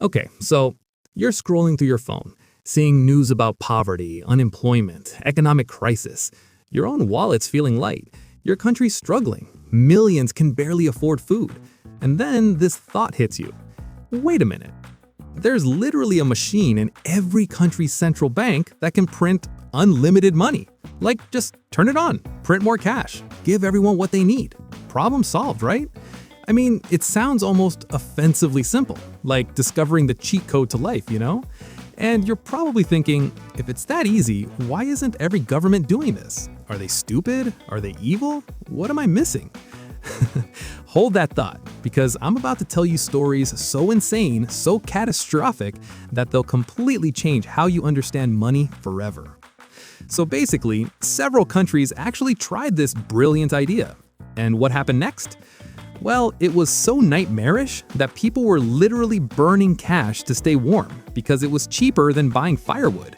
Okay, so you're scrolling through your phone, seeing news about poverty, unemployment, economic crisis. Your own wallet's feeling light. Your country's struggling. Millions can barely afford food. And then this thought hits you. Wait a minute. There's literally a machine in every country's central bank that can print unlimited money. Like, just turn it on, print more cash, give everyone what they need. Problem solved, right? I mean, it sounds almost offensively simple, like discovering the cheat code to life, you know? And you're probably thinking, if it's that easy, why isn't every government doing this? Are they stupid? Are they evil? What am I missing? Hold that thought, because I'm about to tell you stories so insane, so catastrophic, that they'll completely change how you understand money forever. So basically, several countries actually tried this brilliant idea. And what happened next? Well, it was so nightmarish that people were literally burning cash to stay warm because it was cheaper than buying firewood.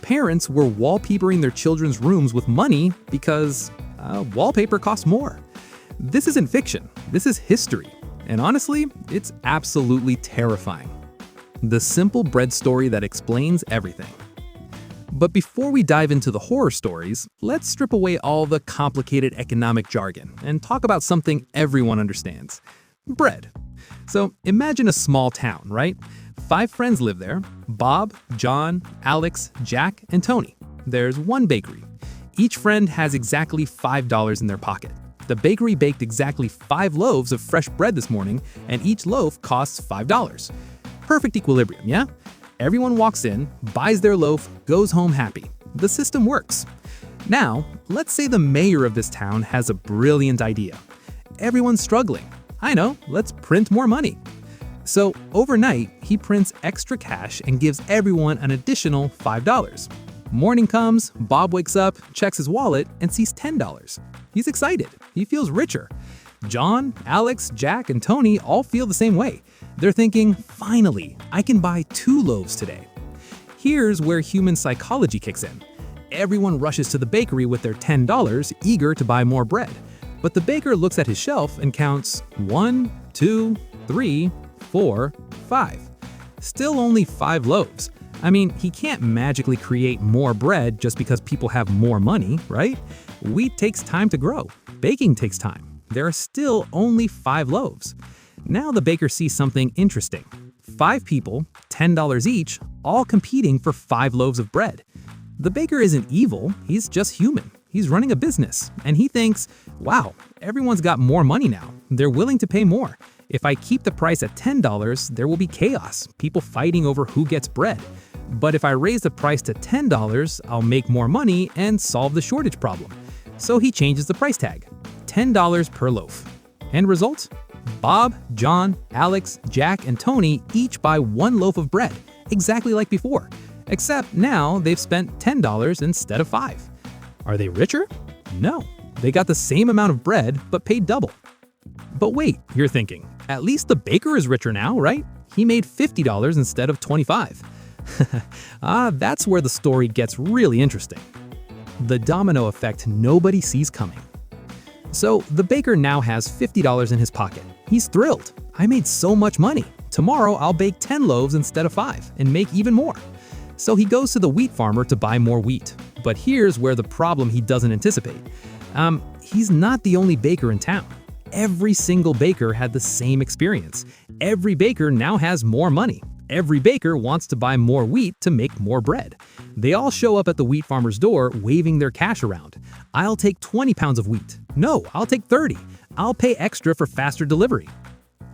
Parents were wallpapering their children's rooms with money because wallpaper costs more. This isn't fiction, this is history. And honestly, it's absolutely terrifying. The simple bread story that explains everything. But before we dive into the horror stories, let's strip away all the complicated economic jargon and talk about something everyone understands: bread. So imagine a small town, right? 5 friends live there: Bob, John, Alex, Jack, and Tony. There's one bakery. Each friend has exactly $5 in their pocket. The bakery baked exactly 5 loaves of fresh bread this morning, and each loaf costs $5. Perfect equilibrium, yeah? Everyone walks in, buys their loaf, goes home happy. The system works. Now, let's say the mayor of this town has a brilliant idea. Everyone's struggling. I know, let's print more money. So overnight, he prints extra cash and gives everyone an additional $5. Morning comes, Bob wakes up, checks his wallet, and sees $10. He's excited. He feels richer. John, Alex, Jack, and Tony all feel the same way. They're thinking, finally, I can buy 2 loaves today. Here's where human psychology kicks in. Everyone rushes to the bakery with their $10, eager to buy more bread. But the baker looks at his shelf and counts 1, 2, 3, 4, 5. Still only 5 loaves. I mean, he can't magically create more bread just because people have more money, right? Wheat takes time to grow. Baking takes time. There are still only 5 loaves. Now the baker sees something interesting. 5 people, $10 each, all competing for 5 loaves of bread. The baker isn't evil, he's just human. He's running a business, and he thinks, wow, everyone's got more money now. They're willing to pay more. If I keep the price at $10, there will be chaos, people fighting over who gets bread. But if I raise the price to $10, I'll make more money and solve the shortage problem. So he changes the price tag, $10 per loaf. End result? Bob, John, Alex, Jack, and Tony each buy 1 loaf of bread, exactly like before. Except now they've spent $10 instead of 5. Are they richer? No. They got the same amount of bread, but paid double. But wait, you're thinking, at least the baker is richer now, right? He made $50 instead of 25. That's where the story gets really interesting. The domino effect nobody sees coming. So the baker now has $50 in his pocket. He's thrilled. I made so much money. Tomorrow I'll bake 10 loaves instead of 5 and make even more. So he goes to the wheat farmer to buy more wheat. But here's where the problem he doesn't anticipate. He's not the only baker in town. Every single baker had the same experience. Every baker now has more money. Every baker wants to buy more wheat to make more bread. They all show up at the wheat farmer's door waving their cash around. I'll take 20 pounds of wheat. No, I'll take 30. I'll pay extra for faster delivery.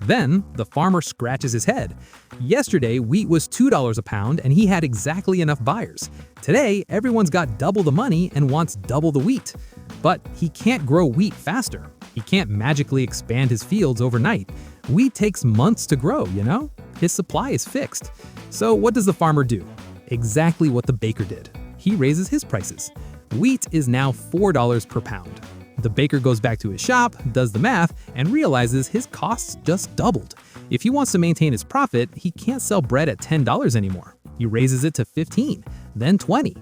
Then the farmer scratches his head. Yesterday, wheat was $2 a pound and he had exactly enough buyers. Today, everyone's got double the money and wants double the wheat. But he can't grow wheat faster. He can't magically expand his fields overnight. Wheat takes months to grow, you know? His supply is fixed. So what does the farmer do? Exactly what the baker did. He raises his prices. Wheat is now $4 per pound. The baker goes back to his shop, does the math, and realizes his costs just doubled. If he wants to maintain his profit, he can't sell bread at $10 anymore. He raises it to $15, then $20.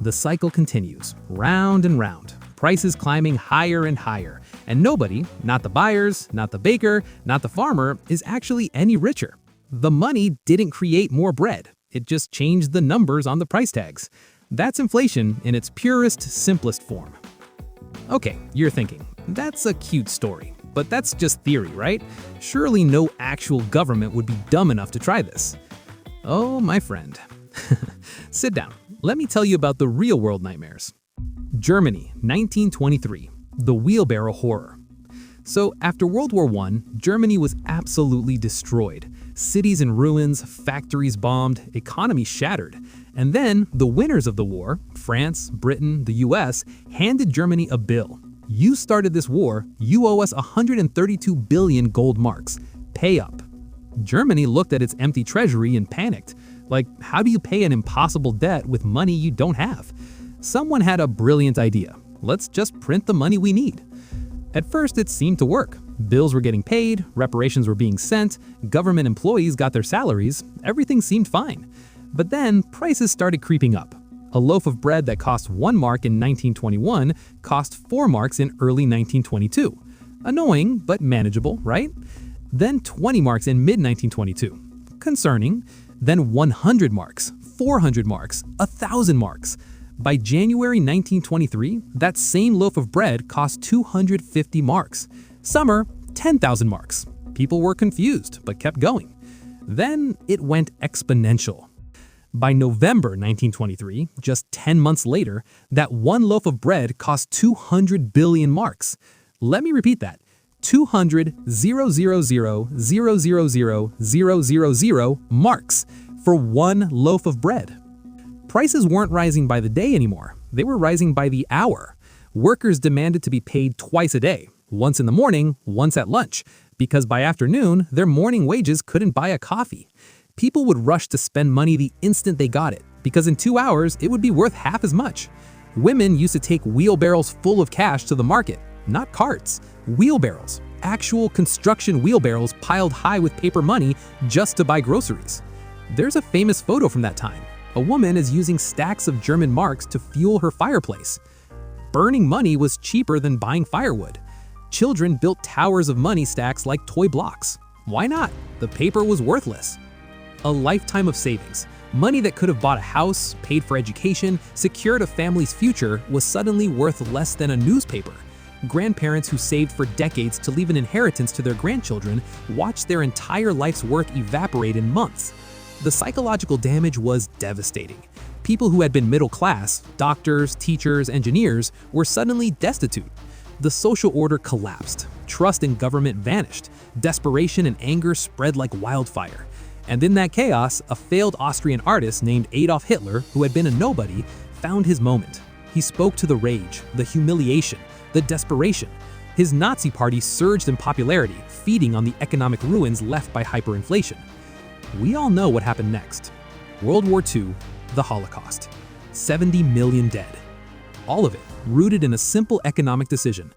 The cycle continues, round and round, prices climbing higher and higher, and nobody, not the buyers, not the baker, not the farmer, is actually any richer. The money didn't create more bread. It just changed the numbers on the price tags. That's inflation in its purest, simplest form. Okay, you're thinking, that's a cute story, but that's just theory, right? Surely no actual government would be dumb enough to try this. Oh, my friend. Sit down. Let me tell you about the real-world nightmares. Germany, 1923. The wheelbarrow horror. So, after World War I, Germany was absolutely destroyed. Cities in ruins, factories bombed, economy shattered. And then, the winners of the war, France, Britain, the US, handed Germany a bill. You started this war, you owe us 132 billion gold marks. Pay up. Germany looked at its empty treasury and panicked. Like, how do you pay an impossible debt with money you don't have? Someone had a brilliant idea. Let's just print the money we need. At first, it seemed to work. Bills were getting paid, reparations were being sent, government employees got their salaries, everything seemed fine. But then, prices started creeping up. A loaf of bread that cost 1 mark in 1921 cost 4 marks in early 1922. Annoying, but manageable, right? Then 20 marks in mid-1922. Concerning. Then 100 marks, 400 marks, 1,000 marks. By January 1923, that same loaf of bread cost 250 marks. Summer, 10,000 marks. People were confused, but kept going. Then it went exponential. By November 1923, just 10 months later, that one loaf of bread cost 200 billion marks. Let me repeat that. 200,000,000,000 marks for one loaf of bread. Prices weren't rising by the day anymore. They were rising by the hour. Workers demanded to be paid twice a day, once in the morning, once at lunch, because by afternoon, their morning wages couldn't buy a coffee. People would rush to spend money the instant they got it, because in 2 hours, it would be worth half as much. Women used to take wheelbarrows full of cash to the market, not carts. Wheelbarrows, actual construction wheelbarrows piled high with paper money just to buy groceries. There's a famous photo from that time. A woman is using stacks of German marks to fuel her fireplace. Burning money was cheaper than buying firewood. Children built towers of money stacks like toy blocks. Why not? The paper was worthless. A lifetime of savings. Money that could have bought a house, paid for education, secured a family's future was suddenly worth less than a newspaper. Grandparents who saved for decades to leave an inheritance to their grandchildren watched their entire life's work evaporate in months. The psychological damage was devastating. People who had been middle class, doctors, teachers, engineers, were suddenly destitute. The social order collapsed. Trust in government vanished. Desperation and anger spread like wildfire. And in that chaos, a failed Austrian artist named Adolf Hitler, who had been a nobody, found his moment. He spoke to the rage, the humiliation, the desperation. His Nazi party surged in popularity, feeding on the economic ruins left by hyperinflation. We all know what happened next. World War II, the Holocaust. 70 million dead. All of it rooted in a simple economic decision.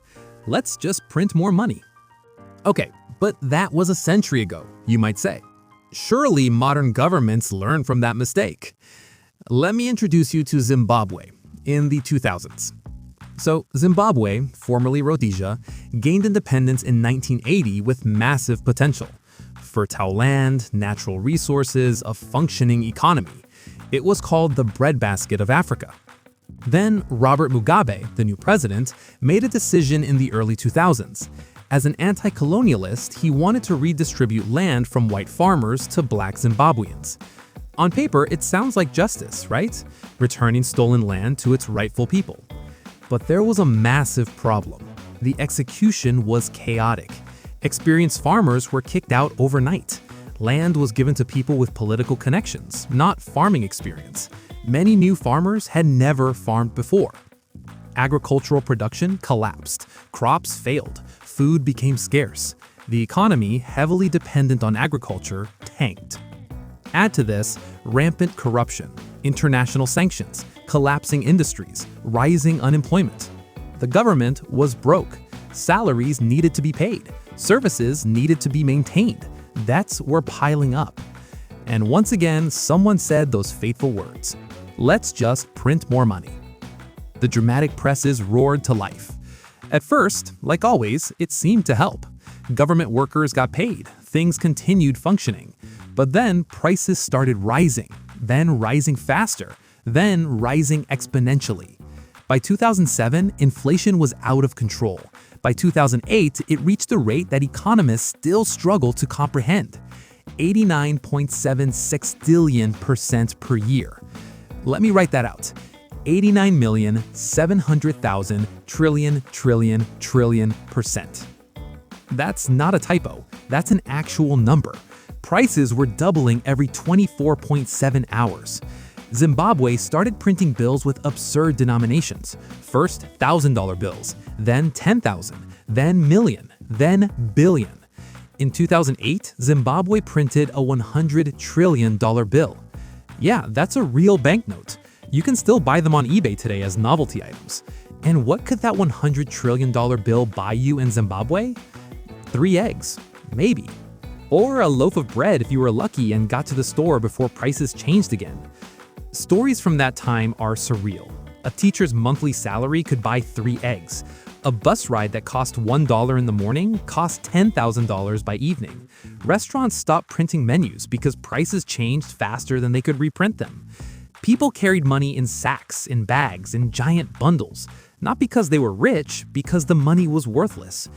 Let's just print more money. Okay, but that was a century ago, you might say. Surely modern governments learn from that mistake. Let me introduce you to Zimbabwe in the 2000s. So, Zimbabwe, formerly Rhodesia, gained independence in 1980 with massive potential. Fertile land, natural resources, a functioning economy. It was called the breadbasket of Africa. Then, Robert Mugabe, the new president, made a decision in the early 2000s. As an anti-colonialist, he wanted to redistribute land from white farmers to black Zimbabweans. On paper, it sounds like justice, right? Returning stolen land to its rightful people. But there was a massive problem. The execution was chaotic. Experienced farmers were kicked out overnight. Land was given to people with political connections, not farming experience. Many new farmers had never farmed before. Agricultural production collapsed. Crops failed. Food became scarce. The economy, heavily dependent on agriculture, tanked. Add to this rampant corruption, international sanctions, collapsing industries, rising unemployment. The government was broke. Salaries needed to be paid. Services needed to be maintained. Debts were piling up. And once again, someone said those fateful words, "Let's just print more money." The dramatic presses roared to life. At first, like always, it seemed to help. Government workers got paid. Things continued functioning. But then prices started rising, then rising faster, then rising exponentially. By 2007, inflation was out of control. By 2008, it reached a rate that economists still struggle to comprehend: 89.7 sextillion% per year. Let me write that out. 89,700,000 trillion%. That's not a typo. That's an actual number. Prices were doubling every 24.7 hours. Zimbabwe started printing bills with absurd denominations. First $1,000 bills, then 10,000, then million, then billion. In 2008, Zimbabwe printed a $100 trillion bill. Yeah, that's a real banknote. You can still buy them on eBay today as novelty items. And what could that $100 trillion bill buy you in Zimbabwe? 3 eggs, maybe. Or a loaf of bread if you were lucky and got to the store before prices changed again. Stories from that time are surreal. A teacher's monthly salary could buy 3 eggs. A bus ride that cost $1 in the morning cost $10,000 by evening. Restaurants stopped printing menus because prices changed faster than they could reprint them. People carried money in sacks, in bags, in giant bundles. Not because they were rich, because the money was worthless.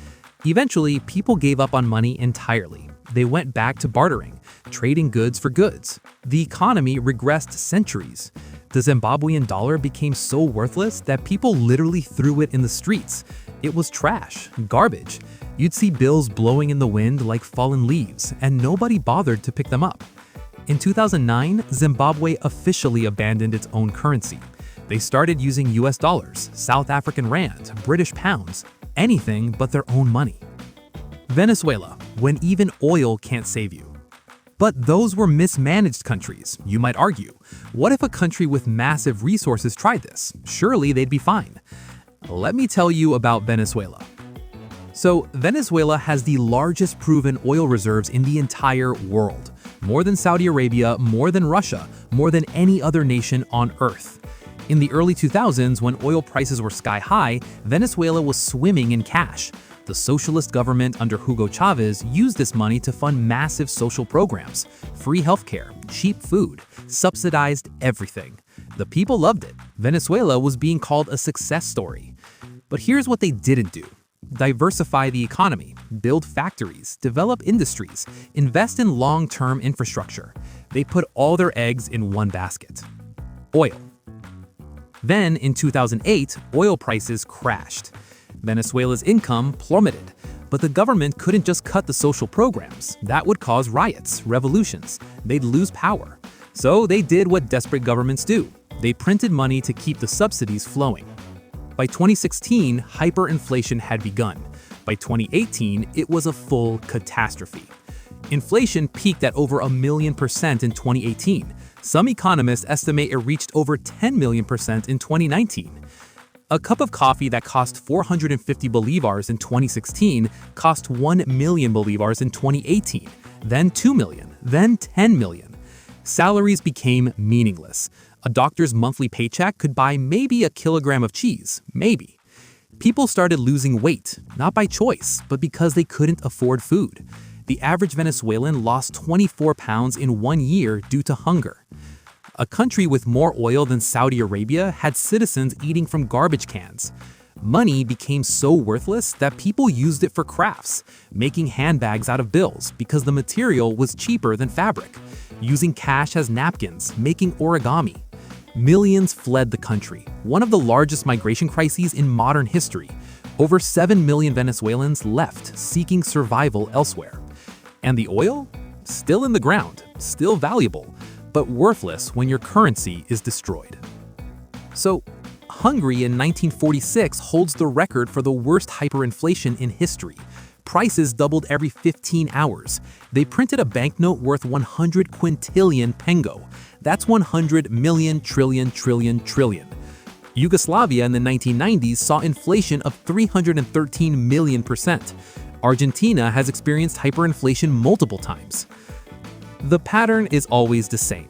Eventually, people gave up on money entirely. They went back to bartering, trading goods for goods. The economy regressed centuries. The Zimbabwean dollar became so worthless that people literally threw it in the streets. It was trash, garbage. You'd see bills blowing in the wind like fallen leaves, and nobody bothered to pick them up. In 2009, Zimbabwe officially abandoned its own currency. They started using US dollars, South African rand, British pounds, anything but their own money. Venezuela, when even oil can't save you. But those were mismanaged countries, you might argue. What if a country with massive resources tried this? Surely they'd be fine. Let me tell you about Venezuela. So, Venezuela has the largest proven oil reserves in the entire world. More than Saudi Arabia, more than Russia, more than any other nation on Earth. In the early 2000s, when oil prices were sky high, Venezuela was swimming in cash. The socialist government under Hugo Chavez used this money to fund massive social programs, free healthcare, cheap food, subsidized everything. The people loved it. Venezuela was being called a success story. But here's what they didn't do. Diversify the economy, build factories, develop industries, invest in long-term infrastructure. They put all their eggs in one basket: oil. Then, in 2008, oil prices crashed. Venezuela's income plummeted, but the government couldn't just cut the social programs. That would cause riots, revolutions. They'd lose power. So they did what desperate governments do. They printed money to keep the subsidies flowing. By 2016, hyperinflation had begun. By 2018, it was a full catastrophe. Inflation peaked at over 1,000,000% in 2018. Some economists estimate it reached over 10,000,000% in 2019. A cup of coffee that cost 450 bolivars in 2016 cost 1 million bolivars in 2018, then 2 million, then 10 million. Salaries became meaningless. A doctor's monthly paycheck could buy maybe a kilogram of cheese, maybe. People started losing weight, not by choice, but because they couldn't afford food. The average Venezuelan lost 24 pounds in 1 year due to hunger. A country with more oil than Saudi Arabia had citizens eating from garbage cans. Money became so worthless that people used it for crafts, making handbags out of bills because the material was cheaper than fabric, using cash as napkins, making origami. Millions fled the country, one of the largest migration crises in modern history. Over 7 million Venezuelans left, seeking survival elsewhere. And the oil? Still in the ground, still valuable, but worthless when your currency is destroyed. So, Hungary in 1946 holds the record for the worst hyperinflation in history. Prices doubled every 15 hours. They printed a banknote worth 100 quintillion pengo. That's 100 million trillion. Yugoslavia in the 1990s saw inflation of 313 million%. Argentina has experienced hyperinflation multiple times. The pattern is always the same.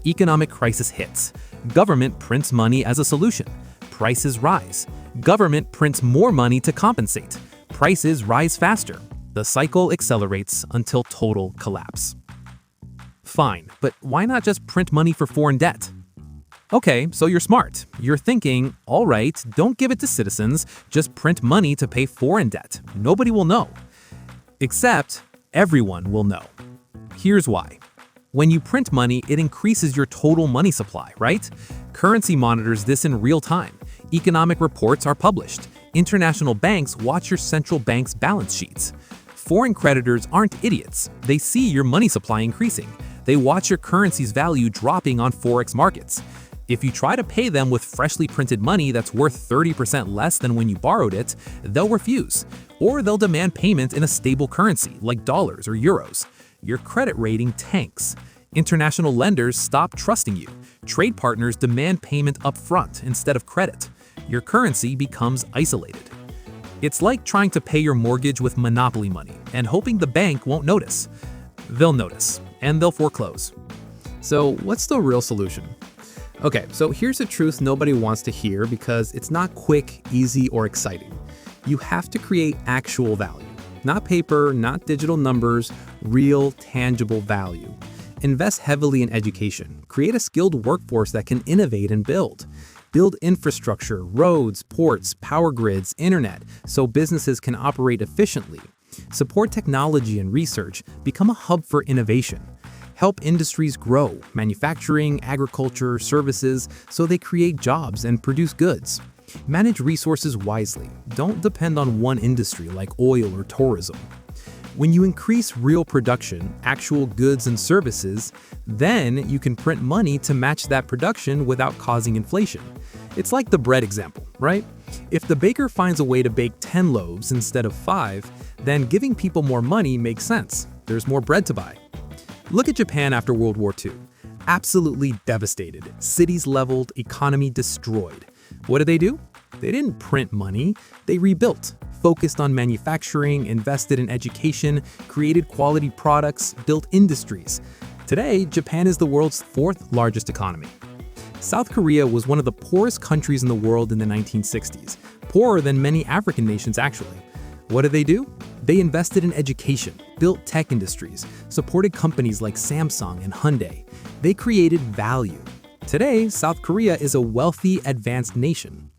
Economic crisis hits. Government prints money as a solution. Prices rise. Government prints more money to compensate. Prices rise faster. The cycle accelerates until total collapse. Fine, but why not just print money for foreign debt? Okay, so you're smart. You're thinking, all right, don't give it to citizens, just print money to pay foreign debt. Nobody will know. Except everyone will know. Here's why. When you print money, it increases your total money supply, right? Currency monitors this in real time. Economic reports are published. International banks watch your central bank's balance sheets. Foreign creditors aren't idiots. They see your money supply increasing. They watch your currency's value dropping on forex markets. If you try to pay them with freshly printed money that's worth 30% less than when you borrowed it, they'll refuse. Or they'll demand payment in a stable currency, like dollars or euros. Your credit rating tanks. International lenders stop trusting you. Trade partners demand payment upfront instead of credit. Your currency becomes isolated. It's like trying to pay your mortgage with monopoly money and hoping the bank won't notice. They'll notice, and they'll foreclose. So what's the real solution? Okay, so here's the truth nobody wants to hear because it's not quick, easy, or exciting. You have to create actual value. Not paper, not digital numbers, real, tangible value. Invest heavily in education. Create a skilled workforce that can innovate and build. Build infrastructure, roads, ports, power grids, internet, so businesses can operate efficiently. Support technology and research. Become a hub for innovation. Help industries grow, manufacturing, agriculture, services, so they create jobs and produce goods. Manage resources wisely. Don't depend on one industry like oil or tourism. When you increase real production, actual goods and services, then you can print money to match that production without causing inflation. It's like the bread example, right? If the baker finds a way to bake 10 loaves instead of 5, then giving people more money makes sense. There's more bread to buy. Look at Japan after World War II. Absolutely devastated. Cities leveled, economy destroyed. What did? They didn't print money. They rebuilt, focused on manufacturing, invested in education, created quality products, built industries. Today, Japan is the world's 4th largest economy. South Korea was one of the poorest countries in the world in the 1960s, poorer than many African nations actually. What did? They invested in education, built tech industries, supported companies like Samsung and Hyundai. They created value. Today, South Korea is a wealthy, advanced nation.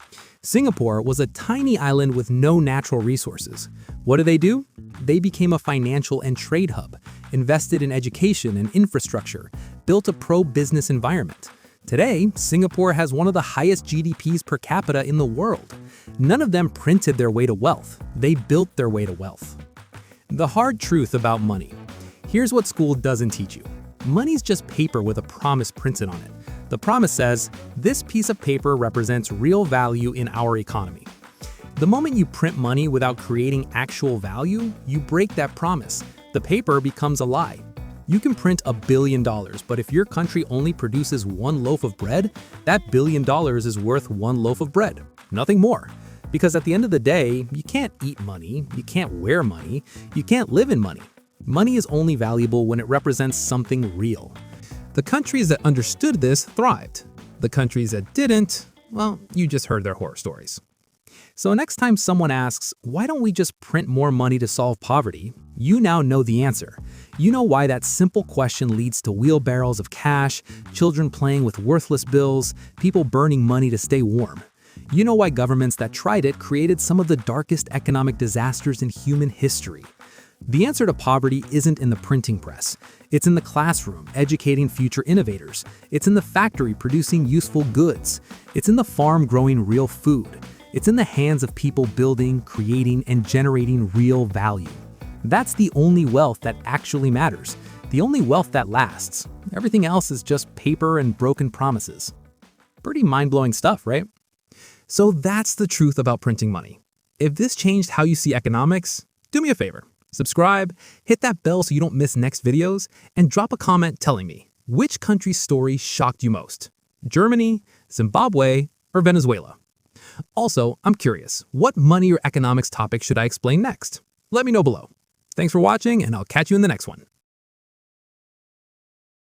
Singapore was a tiny island with no natural resources. What did? They became a financial and trade hub, invested in education and infrastructure, built a pro-business environment. Today, Singapore has one of the highest GDPs per capita in the world. None of them printed their way to wealth. They built their way to wealth. The hard truth about money. Here's what school doesn't teach you. Money's just paper with a promise printed on it. The promise says, this piece of paper represents real value in our economy. The moment you print money without creating actual value, you break that promise. The paper becomes a lie. You can print $1 billion, but if your country only produces 1 loaf of bread, that $1 billion is worth 1 loaf of bread, nothing more. Because at the end of the day, you can't eat money, you can't wear money, you can't live in money. Money is only valuable when it represents something real. The countries that understood this thrived. The countries that didn't, well, you just heard their horror stories. So next time someone asks, why don't we just print more money to solve poverty? You now know the answer. You know why that simple question leads to wheelbarrows of cash, children playing with worthless bills, people burning money to stay warm. You know why governments that tried it created some of the darkest economic disasters in human history. The answer to poverty isn't in the printing press. It's in the classroom, educating future innovators. It's in the factory producing useful goods. It's in the farm growing real food. It's in the hands of people building, creating, and generating real value. That's the only wealth that actually matters. The only wealth that lasts. Everything else is just paper and broken promises. Pretty mind-blowing stuff, right? So that's the truth about printing money. If this changed how you see economics, do me a favor. Subscribe, hit that bell so you don't miss next videos, and drop a comment telling me which country's story shocked you most. Germany, Zimbabwe, or Venezuela? Also, I'm curious, what money or economics topic should I explain next? Let me know below. Thanks for watching, and I'll catch you in the next one.